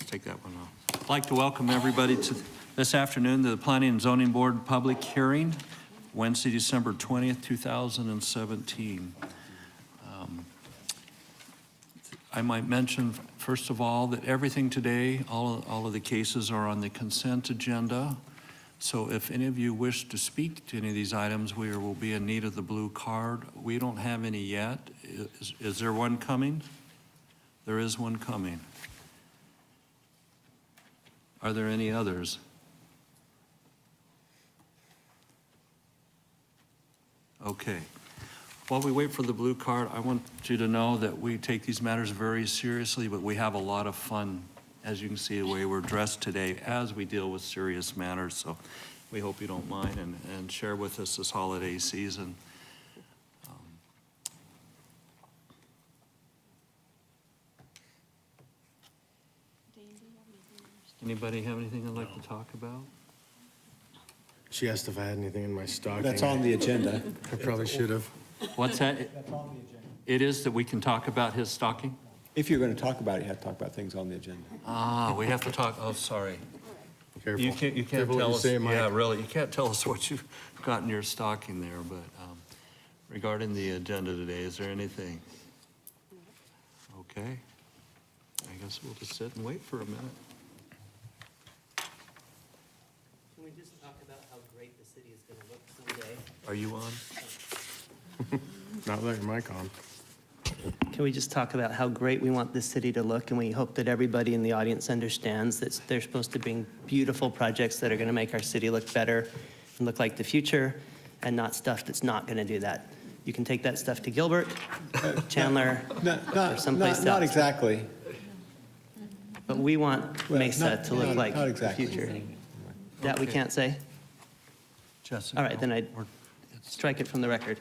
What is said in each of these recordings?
take that one off. I'd like to welcome everybody to this afternoon to the Planning and Zoning Board public hearing, Wednesday, December 20th, 2017. I might mention, first of all, that everything today, all of the cases are on the consent agenda. So if any of you wish to speak to any of these items, we will be in need of the blue card. We don't have any yet. Is there one coming? There is one coming. Are there any others? Okay. While we wait for the blue card, I want you to know that we take these matters very seriously, but we have a lot of fun, as you can see, the way we're dressed today as we deal with serious matters. So we hope you don't mind and share with us this holiday season. Anybody have anything they'd like to talk about? She asked if I had anything in my stocking. That's on the agenda. I probably should have. What's that? That's on the agenda. It is that we can talk about his stocking? If you're going to talk about it, you have to talk about things on the agenda. Ah, we have to talk, oh, sorry. Careful. You can't Careful tell what us, you say, Mike. yeah, really, you can't tell us what you've got in your stocking there, but regarding the agenda today, is there anything? Okay. I guess we'll just sit and wait for a minute. Can we just talk about how great the city is going to look someday? Are you on? Not letting mic on. Can we just talk about how great we want this city to look, and we hope that everybody in the audience understands that they're supposed to bring beautiful projects that are going to make our city look better and look like the future, and not stuff that's not going to do that. You can take that stuff to Gilbert, Chandler, or someplace else. Not exactly. But we want Mesa to look like not the exactly. future. That we can't say? Jessica? All right, then I'd strike it from the record.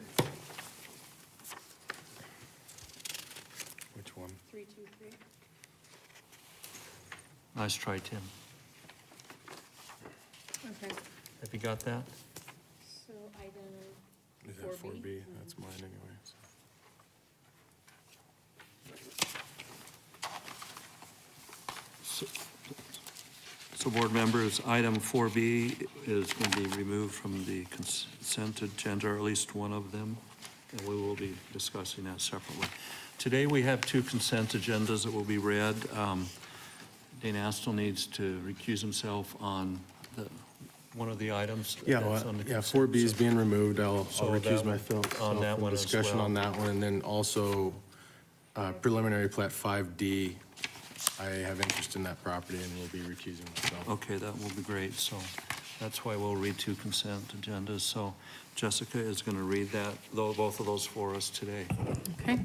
Which one? 323. Nice try, Tim. Okay, Have you got that? so item Is that 4B? 4B? That's mine anyway. So board members, item 4B is going to be removed from the consent agenda, or at least one of them, and we will be discussing that separately. Today we have two consent agendas that will be read. Dane Astle needs to recuse himself on one of the items. Yeah, that's well, on the yeah, consent. 4B is being removed. I'll So recuse that one- myself on that from one as discussion well. on that one, and then also preliminary plat 5D. I have interest in that property and will be recusing myself. Okay, that will be great. So that's why we'll read two consent agendas. So Jessica is going to read that, both of those for us today. Okay.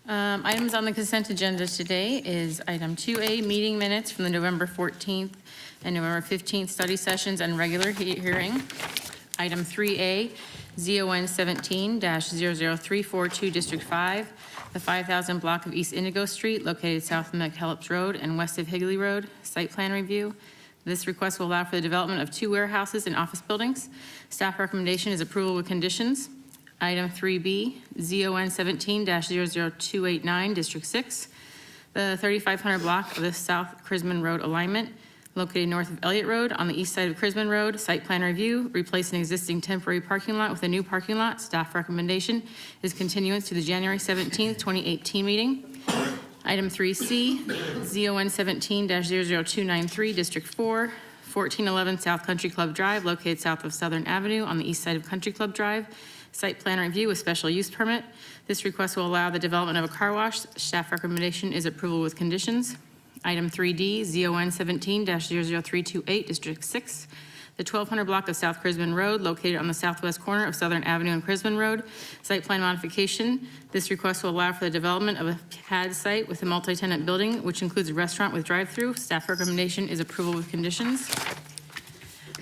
Items on the consent agenda today is item 2A, meeting minutes from the November 14th and November 15th study sessions and regular hearing. Item 3A, ZON 17-00342, District 5, the 5,000 block of East Indigo Street located south of McKellips Road and west of Higley Road, site plan review. This request will allow for the development of 2 warehouses and office buildings. Staff recommendation is approval with conditions. Item 3B, ZON 17-00289, District 6, the 3,500 block of the South Crisman Road alignment located north of Elliott Road on the east side of Crisman Road, site plan review, replace an existing temporary parking lot with a new parking lot. Staff recommendation is continuance to the January 17th, 2018 meeting. Item 3C, ZON 17-00293, District 4, 1411 South Country Club Drive, located south of Southern Avenue on the east side of Country Club Drive. Site plan review with special use permit. This request will allow the development of a car wash. Staff recommendation is approval with conditions. Item 3D, ZON 17-00328, District 6, the 1,200 block of South Crisman Road, located on the southwest corner of Southern Avenue and Crisman Road. Site plan modification. This request will allow for the development of a pad site with a multi-tenant building, which includes a restaurant with drive-through. Staff recommendation is approval with conditions.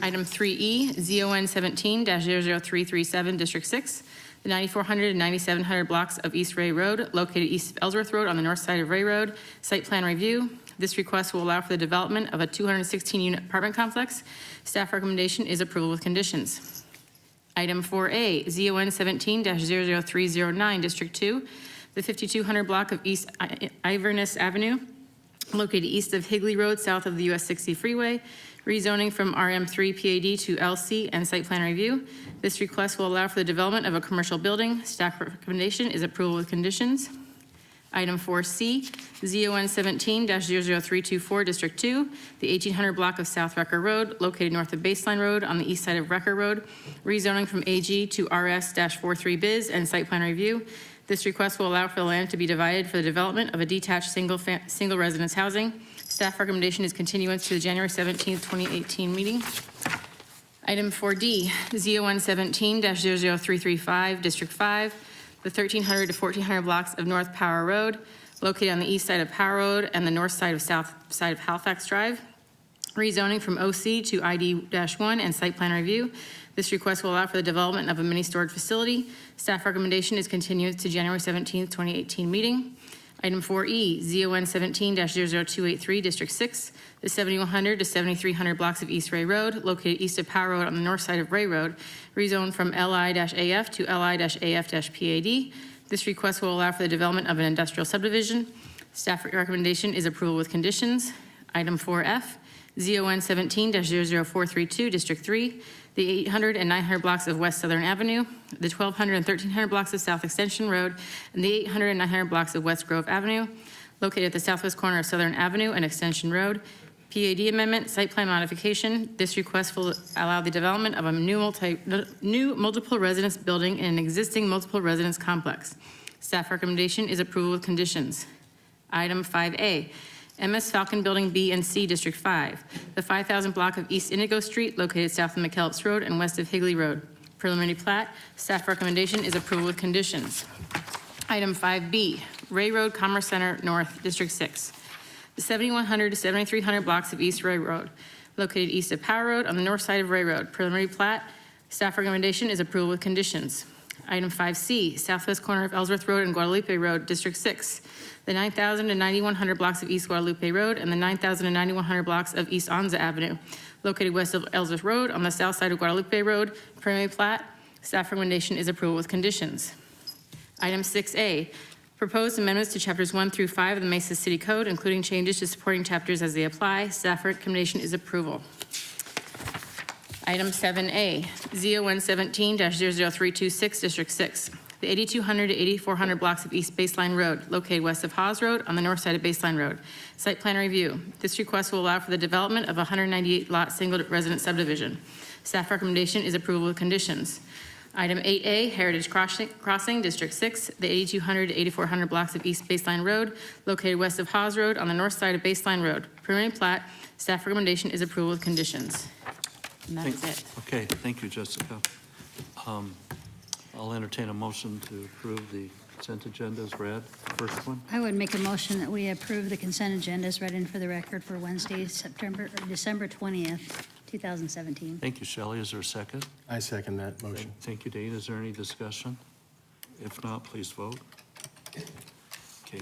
Item 3E, ZON 17-00337, District 6, the 9,400 and 9,700 blocks of East Ray Road, located east of Ellsworth Road on the north side of Ray Road. Site plan review. This request will allow for the development of a 216-unit apartment complex. Staff recommendation is approval with conditions. Item 4A, ZON 17-00309, District 2, the 5,200 block of East Iverness Avenue, located east of Higley Road, south of the US 60 freeway, rezoning from RM3 PAD to LC and site plan review. This request will allow for the development of a commercial building. Staff recommendation is approval with conditions. Item 4C, ZON 17-00324, District 2, the 1800 block of South Recker Road, located north of Baseline Road on the east side of Recker Road, rezoning from AG to RS-43 Biz and site plan review. This request will allow for the land to be divided for the development of a detached single residence housing. Staff recommendation is continuance to the January 17th, 2018 meeting. Item 4D, ZON 17-00335, District 5, the 1300 to 1400 blocks of North Power Road, located on the east side of Power Road and the north side of south side of Halifax Drive, rezoning from OC to ID-1 and site plan review. This request will allow for the development of a mini storage facility. Staff recommendation is continued to January 17th, 2018 meeting. Item 4E, ZON 17-00283, District 6, the 7100 to 7300 blocks of East Ray Road, located east of Power Road on the north side of Ray Road, rezoned from LI-AF to LI-AF-PAD. This request will allow for the development of an industrial subdivision. Staff recommendation is approval with conditions. Item 4F, ZON 17-00432, District 3, the 800 and 900 blocks of West Southern Avenue, the 1200 and 1300 blocks of South Extension Road, and the 800 and 900 blocks of West Grove Avenue, located at the southwest corner of Southern Avenue and Extension Road. PAD amendment, site plan modification. This request will allow the development of a new multiple residence building in an existing multiple residence complex. Staff recommendation is approval with conditions. Item 5A, MS Falcon Building B and C, District 5, the 5,000 block of East Indigo Street, located south of McKellips Road and west of Higley Road. Preliminary plat. Staff recommendation is approval with conditions. Item 5B, Ray Road Commerce Center North, District 6, the 7,100 to 7,300 blocks of East Ray Road, located east of Power Road on the north side of Ray Road. Preliminary plat. Staff recommendation is approval with conditions. Item 5C, southwest corner of Ellsworth Road and Guadalupe Road, District 6, the 9,000 to 9,100 blocks of East Guadalupe Road and the 9,000 to 9,100 blocks of East Onza Avenue, located west of Ellsworth Road on the south side of Guadalupe Road. Preliminary plat. Staff recommendation is approval with conditions. Item 6A, proposed amendments to chapters 1 through 5 of the Mesa City Code, including changes to supporting chapters as they apply. Staff recommendation is approval. Item 7A, ZON 17-00326, District 6, the 8,200 to 8,400 blocks of East Baseline Road, located west of Hawes Road on the north side of Baseline Road. Site plan review. This request will allow for the development of a 198-lot single resident subdivision. Staff recommendation is approval with conditions. Item 8A, Heritage Crossing, District 6, the 8,200 to 8,400 blocks of East Baseline Road, located west of Hawes Road on the north side of Baseline Road. Preliminary plat. Staff recommendation is approval with conditions. And that is it. Okay, thank you, Jessica. I'll entertain a motion to approve the consent agenda as read. First one. I would make a motion that we approve the consent agenda as read in for the record for Wednesday, December 20th, 2017. Thank you, Shelley. Is there a second? I second that motion. Thank you, Dane. Is there any discussion? If not, please vote. Okay,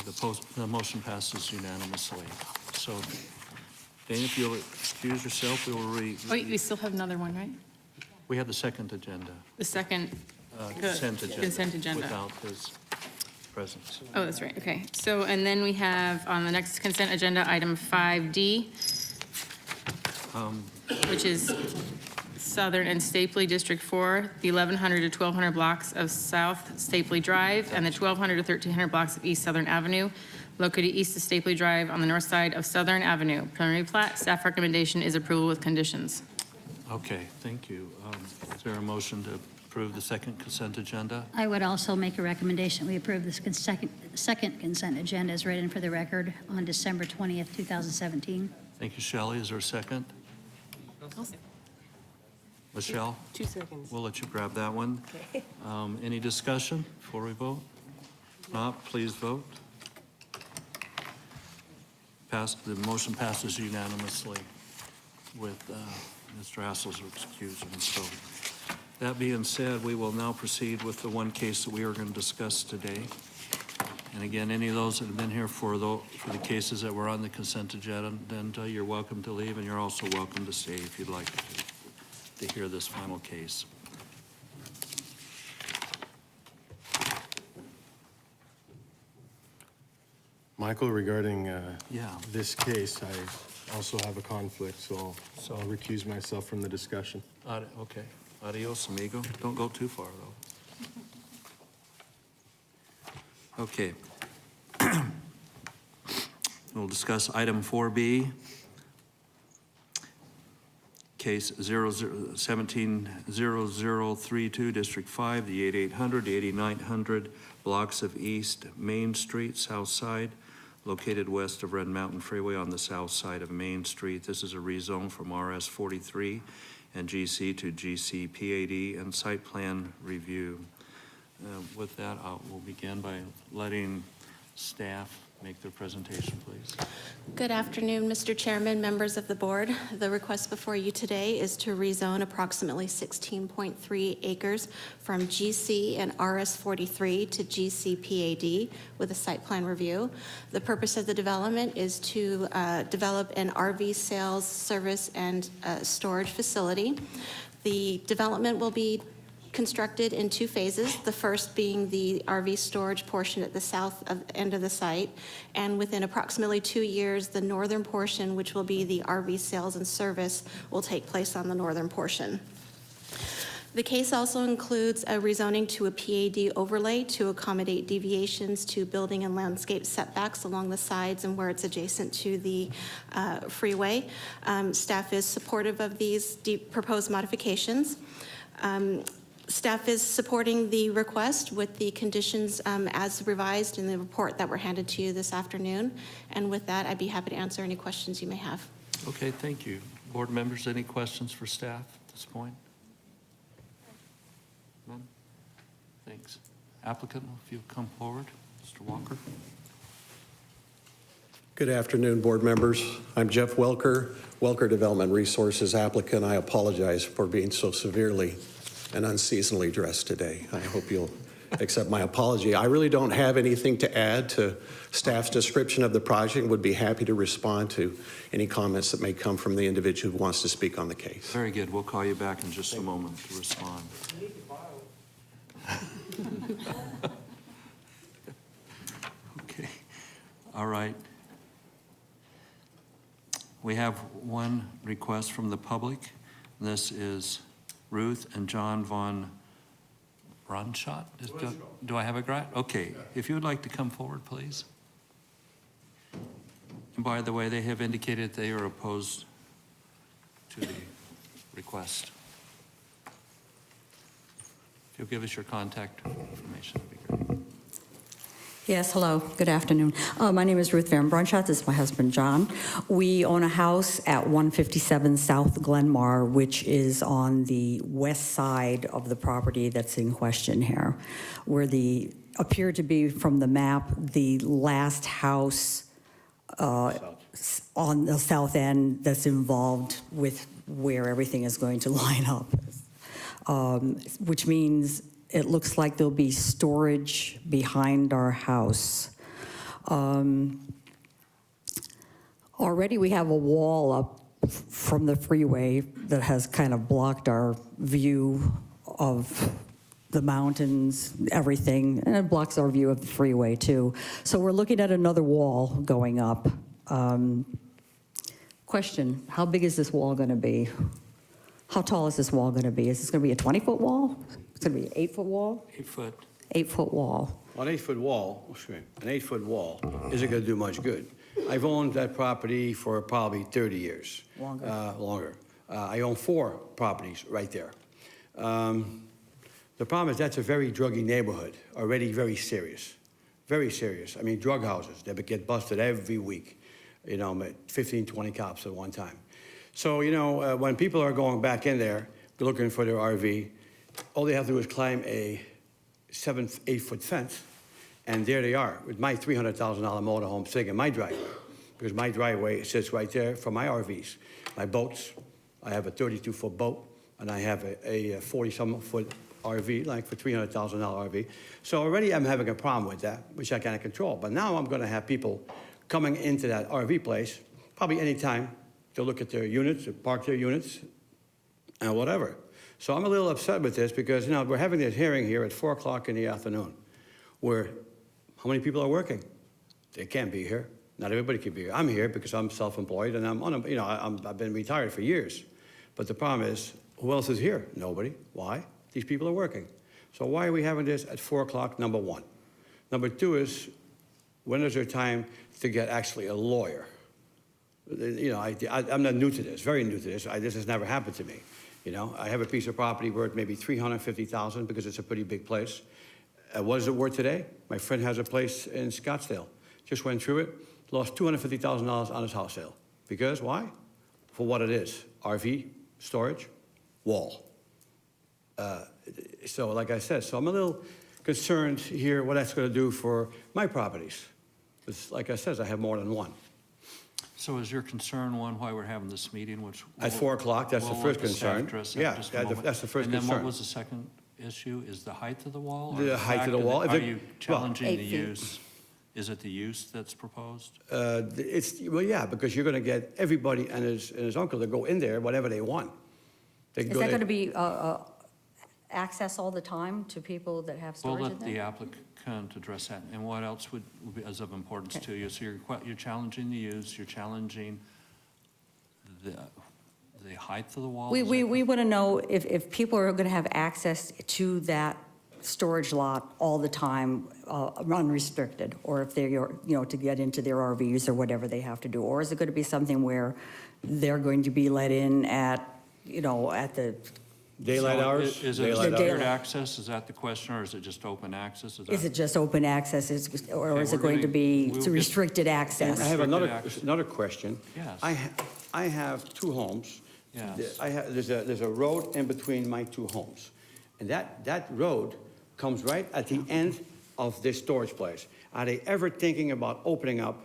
the motion passes unanimously. So, Dane, if you'll excuse yourself, we will Wait, we still have another one, right? we have the second agenda, The second, consent agenda. Consent agenda. Without his presence. oh, that's right, okay. So, and then we have on the next consent agenda, item 5D, which is Southern and Stapley District 4, the 1,100 to 1,200 blocks of South Stapley Drive, and the 1,200 to 1,300 blocks of East Southern Avenue, located east of Stapley Drive on the north side of Southern Avenue. Preliminary plat. Staff recommendation is approval with conditions. Okay, thank you. Is there a motion to approve the second consent agenda? I would also make a recommendation, we approve this second consent agenda as read in for the record on December 20th, 2017. Thank you, Shelley. Is there a second? Michelle? 2 seconds. We'll let you grab that one. Any discussion before we vote? If not, please vote. The motion passes unanimously with Mr. Hassel's excusing. So that being said, we will now proceed with the one case that we are going to discuss today. And again, any of those that have been here for the cases that were on the consent agenda, you're welcome to leave, and you're also welcome to stay if you'd like to hear this final case. Michael, regarding Yeah. this case, I also have a conflict, so I'll recuse myself from the discussion. Okay. Adios, amigo. Don't go too far, though. Okay. We'll discuss item 4B, case 170032, District 5, the 8800, the 8900 blocks of East Main Street, South Side, located west of Red Mountain Freeway on the south side of Main Street. This is a rezone from RS 43 and GC to GC PAD and site plan review. With that, we'll begin by letting staff make their presentation, please. Good afternoon, Mr. Chairman, members of the board. The request before you today is to rezone approximately 16.3 acres from GC and RS 43 to GC PAD with a site plan review. The purpose of the development is to develop an RV sales, service, and storage facility. The development will be constructed in two phases, the first being the RV storage portion at the south end of the site, and within approximately 2 years, the northern portion, which will be the RV sales and service, will take place on the northern portion. The case also includes a rezoning to a PAD overlay to accommodate deviations to building and landscape setbacks along the sides and where it's adjacent to the freeway. Staff is supportive of these proposed modifications. Staff is supporting the request with the conditions as revised in the report that were handed to you this afternoon. And with that, I'd be happy to answer any questions you may have. Okay, thank you. Board members, any questions for staff at this point? None? Thanks. Applicant, if you'll come forward. Mr. Walker. Good afternoon, board members. I'm Jeff Welker, Welker Development Resources applicant. I apologize for being so severely and unseasonably dressed today. I hope you'll accept my apology. I really don't have anything to add to staff's description of the project. Would be happy to respond to any comments that may come from the individual who wants to speak on the case. Very good. We'll call you back in just a moment to respond. Okay. All right. We have one request from the public. This is Ruth and John von Brunschott. Do I have it right? Okay. If you would like to come forward, please. And by the way, they have indicated they are opposed to the request. If you'll give us your contact information, that'd be great. Yes, hello, good afternoon. My name is Ruth Van Brunschott, this is my husband, John. We own a house at 157 South Glenmar, which is on the west side of the property that's in question here. Where appear to be from the map, the last house on the south end that's involved with where everything is going to line up. Which means it looks like there'll be storage behind our house. Already we have a wall up from the freeway that has kind of blocked our view of the mountains, everything, and it blocks our view of the freeway too. So we're looking at another wall going up. Question, how big is this wall gonna be? How tall is this wall gonna be? Is this gonna be a 20-foot wall? It's gonna be an 8-foot wall? 8 foot. 8-foot wall. An 8-foot wall, an 8-foot wall isn't going to do much good. I've owned that property for probably 30 years. Longer. I own 4 properties right there. The problem is that's a very druggy neighborhood, already very serious. Very serious. I mean, drug houses, they get busted every week. 15, 20 cops at one time. So, when people are going back in there looking for their RV, all they have to do is climb a 8-foot fence, and there they are with my $300,000 motorhome sitting in my driveway, because my driveway sits right there for my RVs. My boats, I have a 32-foot boat, and I have a 40-some-foot RV, like for $300,000 RV. So already I'm having a problem with that, which I can't control. But now I'm going to have people coming into that RV place, probably any time, to look at their units, to park their units, and whatever. So I'm a little upset with this because, we're having this hearing here at 4 o'clock in the afternoon where how many people are working? They can't be here. Not everybody can be here. I'm here because I'm self-employed and I've been retired for years. But the problem is, who else is here? Nobody. Why? These people are working. So why are we having this at 4 o'clock, number one? Number two is, when is there time to get actually a lawyer? I'm not new to this, very new to this. This has never happened to me. I have a piece of property worth maybe $350,000 because it's a pretty big place. What is it worth today? My friend has a place in Scottsdale. Just went through it, lost $250,000 on his house sale. Because why? For what it is. RV, storage, wall. So like I said, so I'm a little concerned here what that's going to do for my properties. Because like I said, I have more than one. So is your concern one why we're having this meeting, which? At 4 o'clock, that's the we'll first let the staff concern. address that in Yeah, just a moment. that's the first And then what concern. was the second issue? Is the height of the wall? or The height fact of the wall. If Are it- you well, challenging 8 the feet. use? Is it the use that's proposed? Well, yeah, because you're going to get everybody and his uncle to go in there whatever they want. They can Is go that there- going to be access all the time to people that have We'll storage in let the there? applicant address that. And what else would be is of importance to you? So you're challenging the use, you're challenging the height of the wall? We is that- want to know if people are going to have access to that storage lot all the time, unrestricted, or if they're, to get into their RVs or whatever they have to do. Or is it going to be something where they're going to be let in at the, Daylight So hours? Is it Daylight hours. secured access? Is that the question, or is it just open access? is it just open access, or Okay, is it we're going to gonna- be we'll get- restricted I access? have Restricted access. another question. Yes. I have two homes. Yes. There's a road in between my two homes. And that road comes right at the end of this storage place. Are they ever thinking about opening up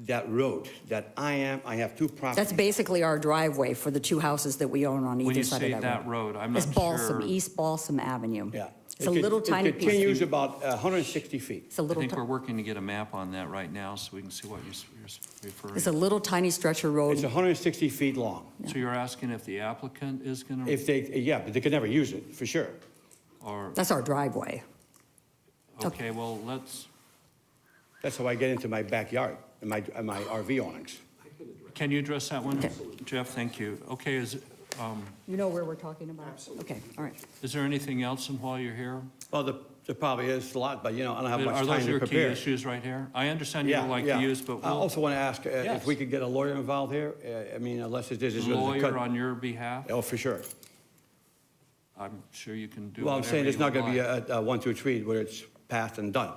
that road that I have two properties? That's basically our driveway for the two houses that we own on When either you side say of that that road. road, I'm It's not Balsam, sure. East Balsam Avenue. Yeah. It's a little tiny It continues piece. about 160 feet. It's a I little, think we're ti- working to get a map on that right now so we can see what you're referring it's a to. little tiny stretch of It's road. 160 feet long. So you're asking if the applicant is going to, If they, but they could never use it, for sure. or, That's our driveway. okay, well, let's, That's how I get into my backyard, and my RV awnings. can you address that one? Okay. Jeff, thank you. Okay, You know where we're talking about? Okay, all right. is there anything else and while you're here? Well, there probably is a lot, but I don't have much Are time those to your key prepare. issues right here? I understand you Yeah, don't like yeah. to use, but I we'll, also want to ask Yes. if we could get a lawyer involved here. Unless it is as good as a lawyer cut. on your behalf? Oh, for sure. I'm sure you can do Well, I'm whatever saying you it's not would going to be like. a 1, 2, 3 where it's passed and done.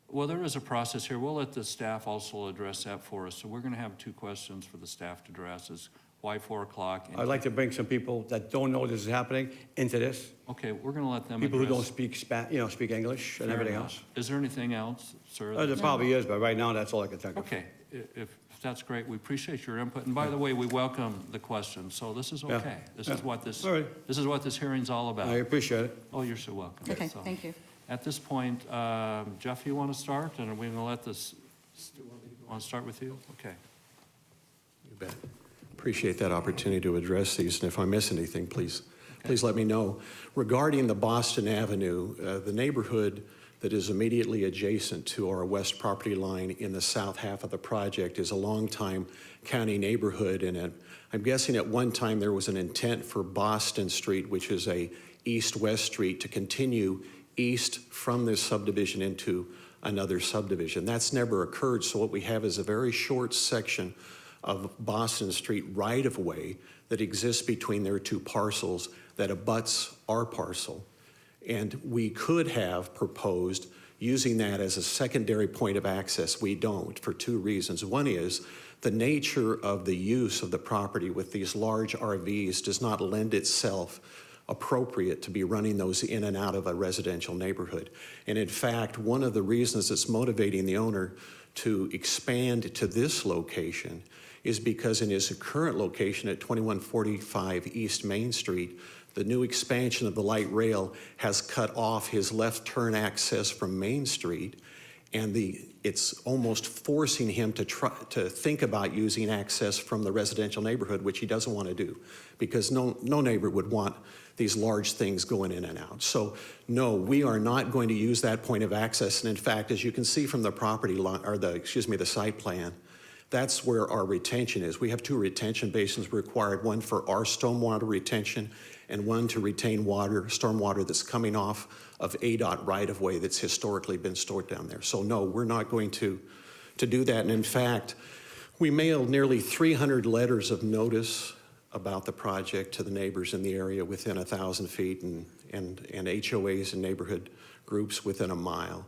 Well, there is a process here. We'll let the staff also address that for us. So we're going to have two questions for the staff to address is why 4 o'clock? and- I'd like to bring some people that don't know this is happening into this. Okay, we're going to let them People who don't address. speak English and Fair everything enough. else. Is there anything else, sir? There that- probably is, but right now, that's all I can think of. Okay, if that's great, we appreciate your input. And by the way, we welcome the questions, so this is Yeah, okay. This yeah. is what this, All right. this is what this hearing's all about. I appreciate it. Oh, you're so welcome. Okay, So, thank you. At this point, Jeff, you want to start? And are we going to let this, want to start with you? Okay. You bet. Appreciate that opportunity to address these, and if I miss anything, please let me know. Regarding the Boston Avenue, the neighborhood that is immediately adjacent to our west property line in the south half of the project is a longtime county neighborhood, and I'm guessing at one time there was an intent for Boston Street, which is a east-west street, to continue east from this subdivision into another subdivision. That's never occurred, so what we have is a very short section of Boston Street right-of-way that exists between their two parcels that abuts our parcel. And we could have proposed using that as a secondary point of access. We don't, for two reasons. One is the nature of the use of the property with these large RVs does not lend itself appropriate to be running those in and out of a residential neighborhood. And in fact, one of the reasons that's motivating the owner to expand to this location is because in his current location at 2145 East Main Street, the new expansion of the light rail has cut off his left turn access from Main Street, And it's almost forcing him to think about using access from the residential neighborhood, which he doesn't want to do, because no neighbor would want these large things going in and out. So no, we are not going to use that point of access. And in fact, as you can see from the property line, or the site plan, that's where our retention is. We have 2 retention basins required, one for our stormwater retention and one to retain stormwater that's coming off of ADOT right-of-way that's historically been stored down there. So no, we're not going to do that. And in fact, we mailed nearly 300 letters of notice about the project to the neighbors in the area within 1,000 feet and HOAs and neighborhood groups within a mile.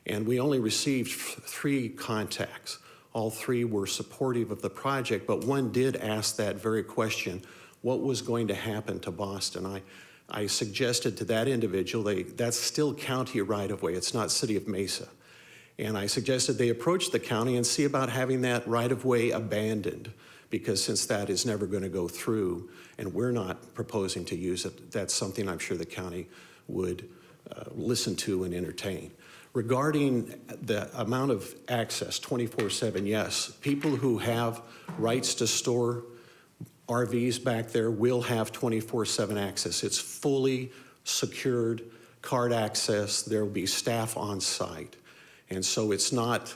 And we only received 3 contacts. All 3 were supportive of the project, but one did ask that very question, what was going to happen to Boston? I suggested to that individual, that's still county right-of-way, it's not City of Mesa. And I suggested they approach the county and see about having that right-of-way abandoned, because since that is never going to go through and we're not proposing to use it, that's something I'm sure the county would listen to and entertain. Regarding the amount of access, 24/7, yes, people who have rights to store RVs back there will have 24/7 access. It's fully secured card access. There will be staff on site. And so it's not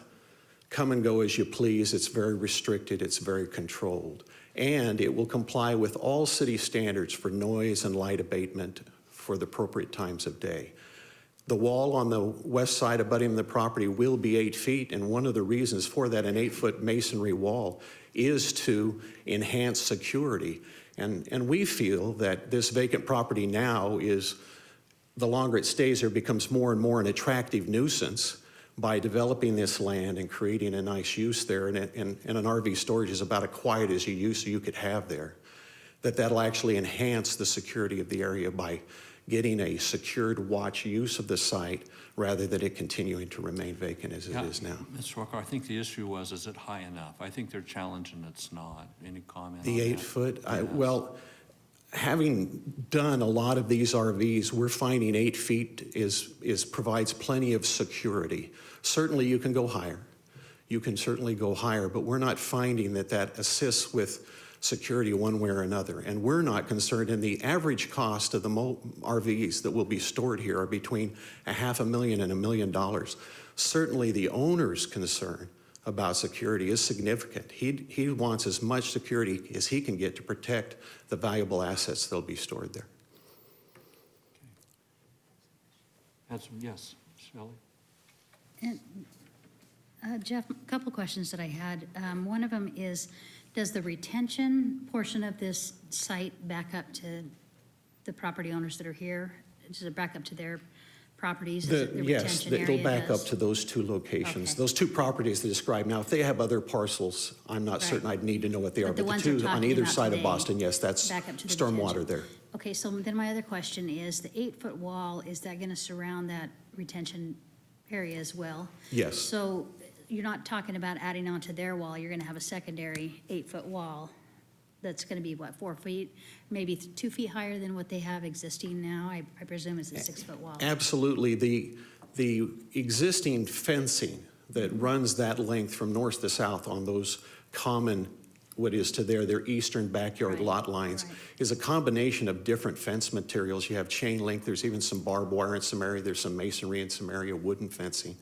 come and go as you please. It's very restricted. It's very controlled. And it will comply with all city standards for noise and light abatement for the appropriate times of day. The wall on the west side abutting the property will be 8 feet, and one of the reasons for that, an 8-foot masonry wall, is to enhance security. And we feel that this vacant property now is, the longer it stays there, becomes more and more an attractive nuisance by developing this land and creating a nice use there. And an RV storage is about as quiet as you could have there. That'll actually enhance the security of the area by getting a secured watch use of the site rather than it continuing to remain vacant as it is now. Mr. Walker, I think the issue was, is it high enough? I think they're challenging it's not. Any comment The on 8 that? foot, Yes. well, having done a lot of these RVs, we're finding 8 feet provides plenty of security. Certainly you can go higher. You can certainly go higher, but we're not finding that assists with security one way or another. And we're not concerned, and the average cost of the RVs that will be stored here are between $500,000 and $1 million. Certainly the owner's concern about security is significant. He wants as much security as he can get to protect the valuable assets that'll be stored there. Yes, Shelley? And, Jeff, a couple questions that I had. One of them is, does the retention portion of this site back up to the property owners that are here? Does it back up to their properties? Is it the Yes, retention it'll area back does? up to those 2 locations. Okay. Those 2 properties they described. Now, if they have other parcels, I'm not Right. certain. I'd need to know what they are. But the But ones the we're 2 on talking either about side of today Boston, yes, that's back up to the stormwater retention. there. Okay, so then my other question is, the 8-foot wall, is that going to surround that retention area as well? Yes. So you're not talking about adding on to their wall, you're going to have a secondary 8-foot wall that's going to be, what, 4 feet? Maybe 2 feet higher than what they have existing now? I presume it's a 6-foot wall. Absolutely. The existing fencing that runs that length from north to south on those common, what is to their eastern backyard Right, lot lines, right. is a combination of different fence materials. You have chain link, there's even some barbed wire in some area, there's some masonry in some area, wooden fencing.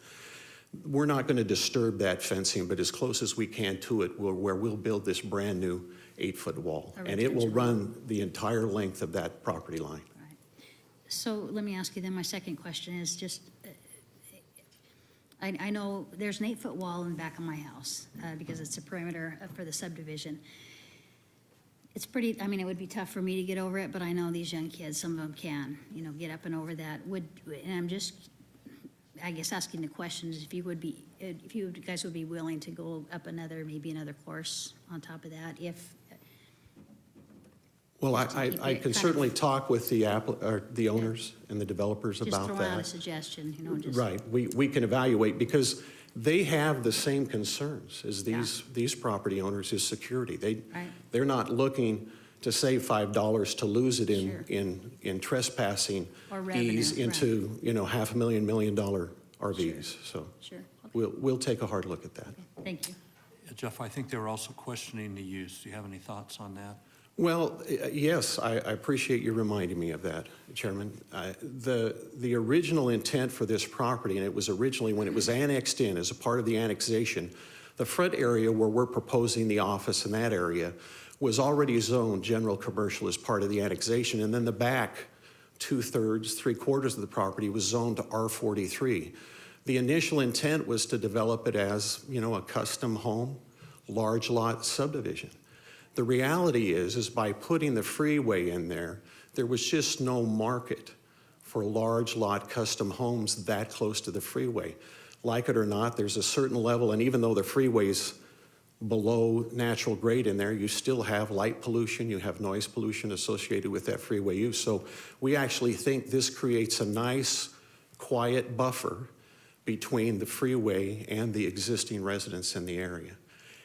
We're not going to disturb that fencing, but as close as we can to it, where we'll build this brand-new 8-foot wall. A And it will retention wall. run the entire length of that property line. Right. So let me ask you then, my second question is just, I know there's an 8-foot wall in the back of my house because it's a perimeter for the subdivision. It's pretty, I mean, it would be tough for me to get over it, but I know these young kids, some of them can, get up and over that. And I'm just, I guess, asking the questions, if you guys would be willing to go up maybe another course on top of that, if, Well, Just to I keep it can kind certainly of- talk with the owners and the developers just about throwing out a that. suggestion, just. Right, we can evaluate, because they have the same concerns as these property owners, is security. Right. They're not looking to save $5 to lose it Sure. in trespassing Or revenue, fees into, $500,000, $1 million RVs, so. Sure, okay. we'll take a hard look at that. Thank you. Jeff, I think they were also questioning the use. Do you have any thoughts on that? Well, yes, I appreciate you reminding me of that, Chairman. The original intent for this property, and it was originally when it was annexed in as a part of the annexation, the front area where we're proposing the office in that area was already zoned general commercial as part of the annexation, and then the back 2/3, 3/4 of the property was zoned to R43. The initial intent was to develop it as, a custom home, large lot subdivision. The reality is by putting the freeway in there, there was just no market for large lot custom homes that close to the freeway. Like it or not, there's a certain level, and even though the freeway's below natural grade in there, you still have light pollution, you have noise pollution associated with that freeway use. So we actually think this creates a nice, quiet buffer between the freeway and the existing residents in the area.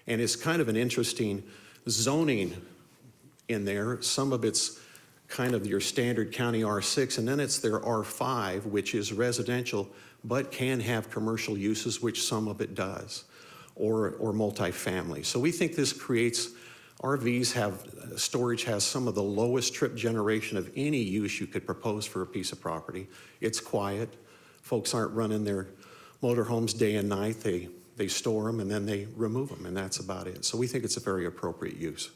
And it's kind of an interesting zoning in there. Some of it's kind of your standard county R6, and then it's their R5, which is residential, but can have commercial uses, which some of it does, or multifamily. So we think this creates, storage has some of the lowest trip generation of any use you could propose for a piece of property. It's quiet. Folks aren't running their motorhomes day and night. They store them and then they remove them, and that's about it. So we think it's a very appropriate use.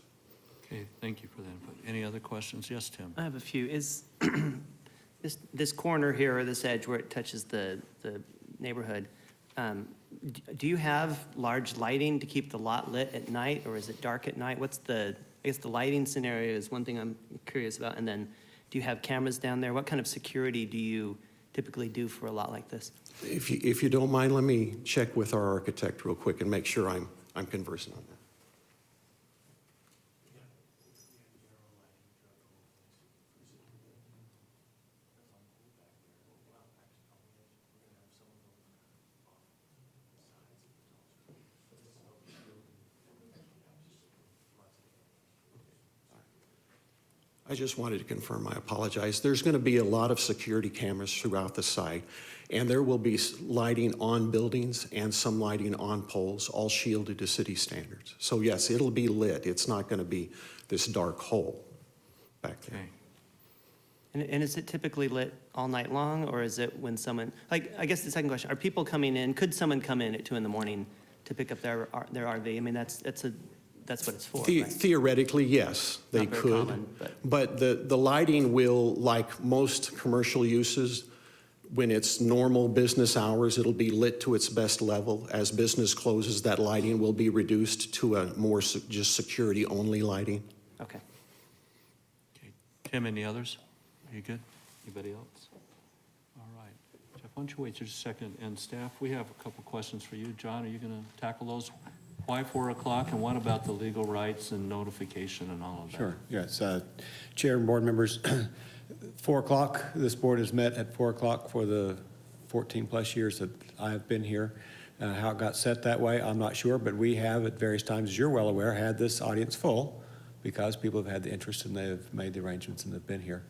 Okay, thank you for that input. Any other questions? Yes, Tim? I have a few. Is this corner here, or this edge where it touches the neighborhood, do you have large lighting to keep the lot lit at night, or is it dark at night? I guess the lighting scenario is one thing I'm curious about. And then do you have cameras down there? What kind of security do you typically do for a lot like this? If you don't mind, let me check with our architect real quick and make sure I'm conversant on that. I just wanted to confirm, I apologize. There's going to be a lot of security cameras throughout the site, and there will be lighting on buildings and some lighting on poles, all shielded to city standards. So yes, it'll be lit. It's not going to be this dark hole back there. Okay. And is it typically lit all night long, or is it when someone, I guess the second question, are people coming in, could someone come in at 2 in.the morning to pick up their RV? I mean, that's what it's for, right? Theoretically, yes, they Not very could. common, But the lighting will, like most commercial uses, when it's normal business hours, it'll be lit to its best level. As business closes, that lighting will be reduced to a more just security-only lighting. Okay. Okay. Tim, any others? Are you good? Anybody else? All right. Jeff, why don't you wait just a second? And staff, we have a couple questions for you. John, are you going to tackle those? Why 4 o'clock, and what about the legal rights and notification and all of that? Sure, yes. Chair and board members, 4 o'clock, this board has met at 4 o'clock for the 14-plus years that I have been here. How it got set that way, I'm not sure, but we have at various times, as you're well aware, had this audience full because people have had the interest and they've made the arrangements and they've been here.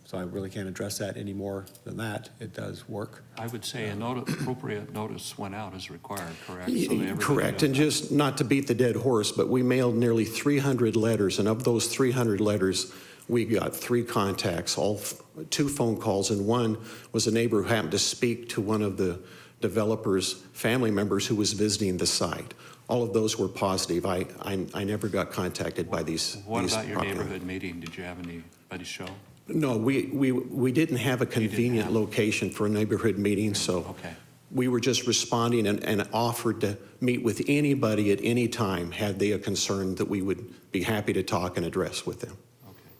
So I really can't address that any more than that. It does work. I would say appropriate notice went out as required, correct? So that everybody Correct, and just not to beat the dead horse, but we mailed nearly 300 letters, and of those 300 letters, we got 3 contacts, 2 phone calls, and one was a neighbor who happened to speak to one of the developer's family members who was visiting the site. All of those were positive. I never got contacted by these. What about your neighborhood meeting? Did you have anybody show? No, we didn't have a convenient location for a neighborhood meeting, so Okay. we were just responding and offered to meet with anybody at any time had they a concern that we would be happy to talk and address with them. Okay.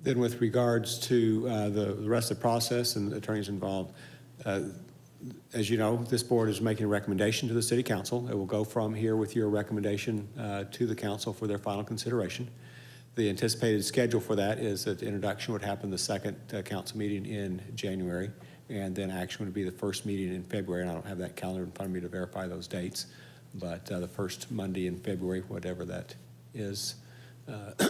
Then with regards to the rest of the process and the attorneys involved, as you know, this board is making a recommendation to the city council. It will go from here with your recommendation to the council for their final consideration. The anticipated schedule for that is that the introduction would happen the second council meeting in January, and then action would be the first meeting in February. And I don't have that calendar in front of me to verify those dates, but the first Monday in February, whatever that is,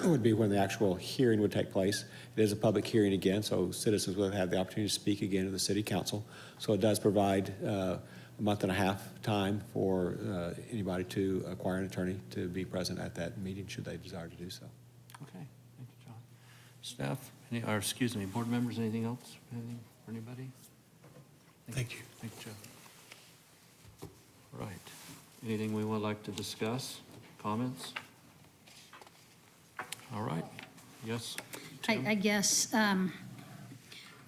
would be when the actual hearing would take place. It is a public hearing again, so citizens will have the opportunity to speak again to the city council. So it does provide a month and a half time for anybody to acquire an attorney to be present at that meeting should they desire to do so. Okay, thank you, John. Staff, or excuse me, board members, anything else? Anything for anybody? Thank you. Thank you, Jeff. All right. Anything we would like to discuss? Comments? All right. Yes? Tim? I guess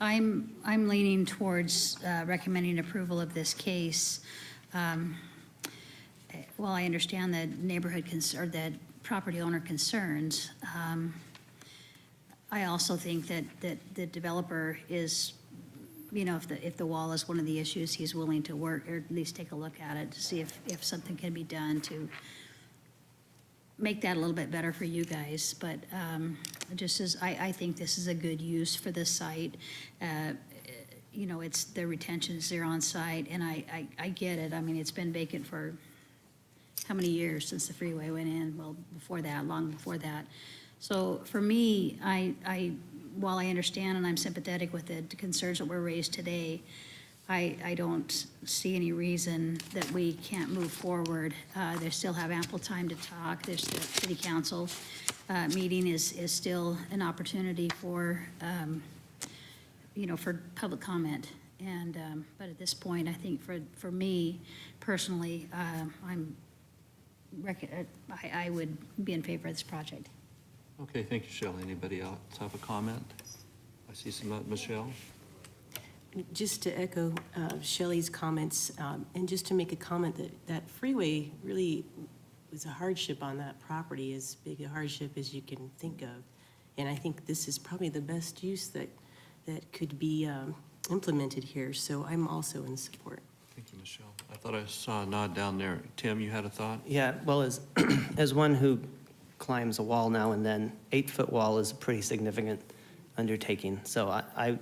I'm leaning towards recommending approval of this case. While I understand the neighborhood or the property owner concerns, I also think that the developer is, you know, if the wall is one of the issues, he's willing to work, or at least take a look at it to see if something can be done to make that a little bit better for you guys. But just as, I think this is a good use for this site. You know, it's, the retention's there on site, and I get it. I mean, it's been vacant for how many years since the freeway went in? Well, before that, long before that. So for me, while I understand and I'm sympathetic with the concerns that were raised today, I don't see any reason that we can't move forward. They still have ample time to talk. There's the city council meeting is still an opportunity for, you know, for public comment. And, but at this point, I think for me personally, I would be in favor of this project. Okay, thank you, Shelley. Anybody else have a comment? I see some, Michelle? Just to echo Shelley's comments, and just to make a comment that freeway really was a hardship on that property, as big a hardship as you can think of. And I think this is probably the best use that could be implemented here, so I'm also in support. Thank you, Michelle. I thought I saw a nod down there. Tim, you had a thought? Yeah, well, as one who climbs a wall now and then, 8-foot wall is a pretty significant undertaking. So I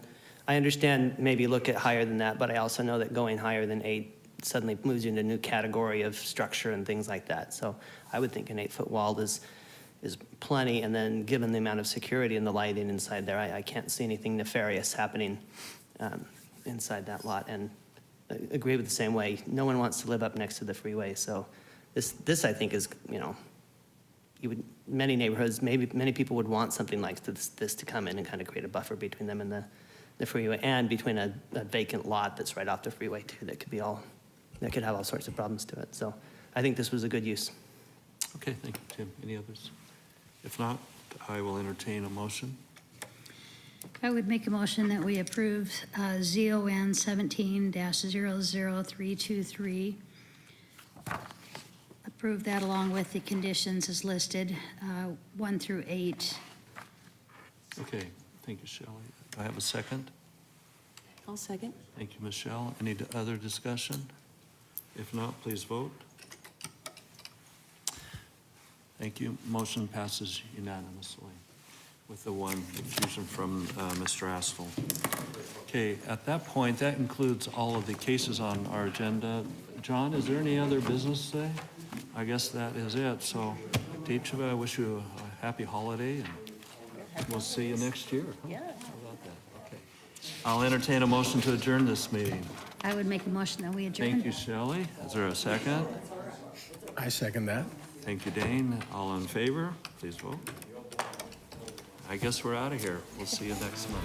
understand maybe look at higher than that, but I also know that going higher than 8 suddenly moves you into a new category of structure and things like that. So I would think an 8-foot wall is plenty, and then given the amount of security and the lighting inside there, I can't see anything nefarious happening inside that lot. And I agree with the same way. No one wants to live up next to the freeway, so this I think is, you know, many neighborhoods, maybe many people would want something like this to come in and kind of create a buffer between them and the freeway, and between a vacant lot that's right off the freeway too, that could have all sorts of problems to it. So I think this was a good use. Okay, thank you, Tim. Any others? If not, I will entertain a motion. I would make a motion that we approve ZON 17-00323. Approve that along with the conditions as listed, 1 through 8. Okay, thank you, Shelley. Do I have a second? I'll second. Thank you, Michelle. Any other discussion? If not, please vote. Thank you. Motion passes unanimously with the one confusion from Mr. Astle. Okay, at that point, that includes all of the cases on our agenda. John, is there any other business today? I guess that is it. So to each of you, I wish you a happy holiday, and we'll see you next year. Yeah. How about that? Okay. I'll entertain a motion to adjourn this meeting. I would make a motion that we adjourn. Thank you, Shelley. Is there a second? I second that. Thank you, Dane. All in favor, please vote. I guess we're out of here. We'll see you next month.